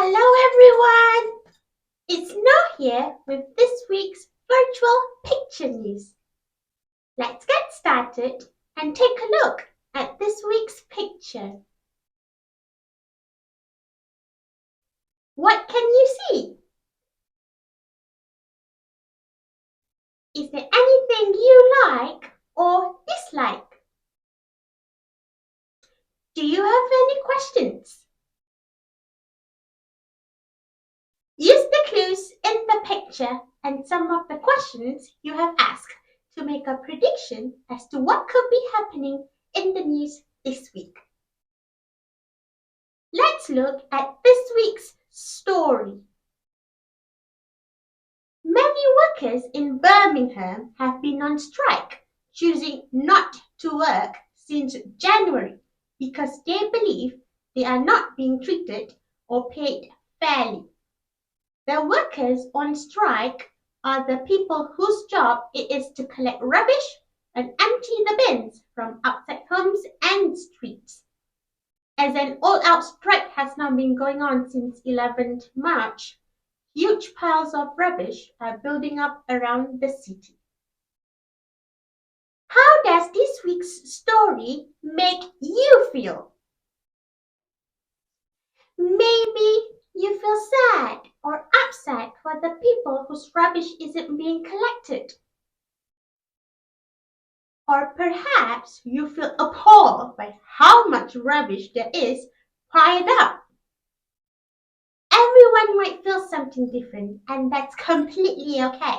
Hello everyone! It's No here with this week's virtual picture news. Let's get started and take a look at this week's picture. What can you see? Is there anything you like or dislike? Do you have any questions? Use the clues in the picture and some of the questions you have asked to make a prediction as to what could be happening in the news this week. Let's look at this week's story. Many workers in Birmingham have been on strike, choosing not to work since January because they believe they are not being treated or paid fairly. The workers on strike are the people whose job it is to collect rubbish and empty the bins from outside homes and streets. As an all-out strike has now been going on since 11th March, huge piles of rubbish are building up around the city. How does this week's story make you feel? Maybe you feel sad or upset for the people whose rubbish isn't being collected. Or perhaps you feel appalled by how much rubbish there is piled up. Everyone might feel something different, and that's completely okay.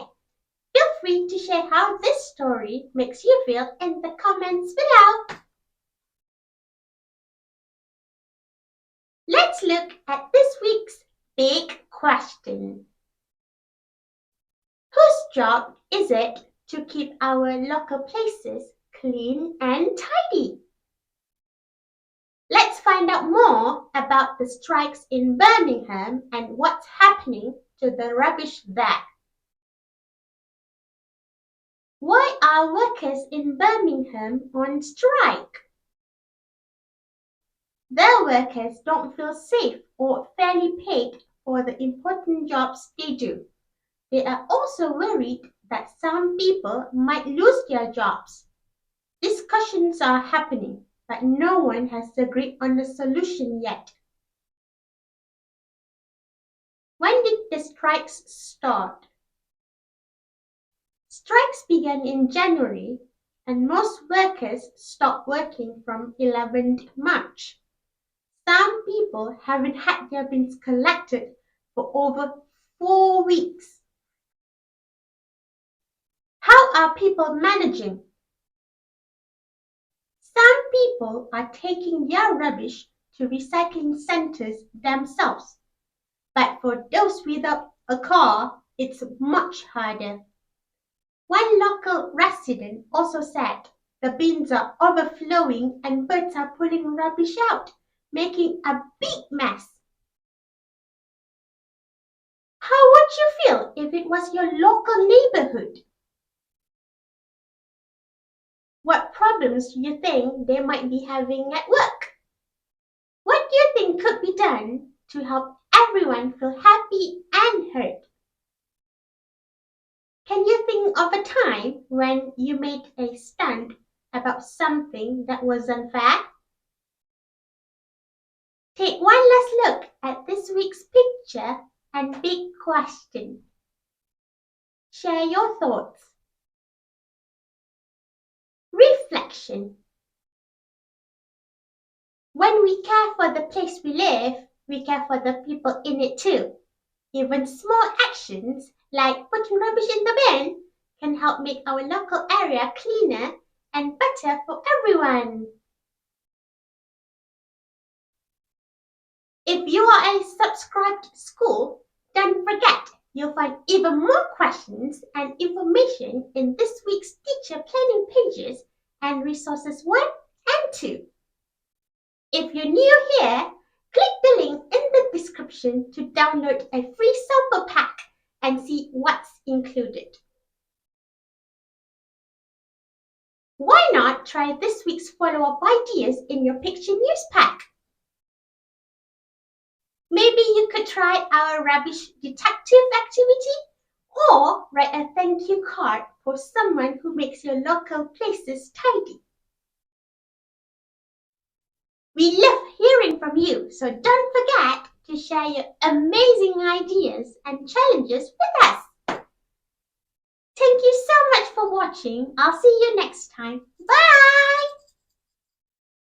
Feel free to share how this story makes you feel in the comments below. Let's look at this week's big question. Whose job is it to keep our local places clean and tidy? Let's find out more about the strikes in Birmingham and what's happening to the rubbish there. Why are workers in Birmingham on strike? Their workers don't feel safe or fairly paid for the important jobs they do. They are also worried that some people might lose their jobs. Discussions are happening, but no one has agreed on a solution yet. When did the strikes start? Strikes began in January, and most workers stopped working from 11th March. Some people haven't had their bins collected for over 4 weeks. How are people managing? Some people are taking their rubbish to recycling centers themselves. But for those without a car, it's much harder. One local resident also said the bins are overflowing and birds are pulling rubbish out, making a big mess. How would you feel if it was your local neighborhood? What problems do you think they might be having at work? What do you think could be done to help everyone feel happy and heard? Can you think of a time when you made a stand about something that was unfair? Take one last look at this week's picture and big question. Share your thoughts. Reflection. When we care for the place we live, we care for the people in it too. Even small actions like putting rubbish in the bin can help make our local area cleaner and better for everyone. If you are a subscribed school, don't forget you'll find even more questions and information in this week's teacher planning pages and resources 1 and 2. If you're new here, click the link in the description to download a free sample pack and see what's included. Why not try this week's follow-up ideas in your picture news pack? Maybe you could try our rubbish detective activity or write a thank you card for someone who makes your local places tidy. We love hearing from you, so don't forget to share your amazing ideas and challenges with us. Thank you so much for watching. I'll see you next time. Bye!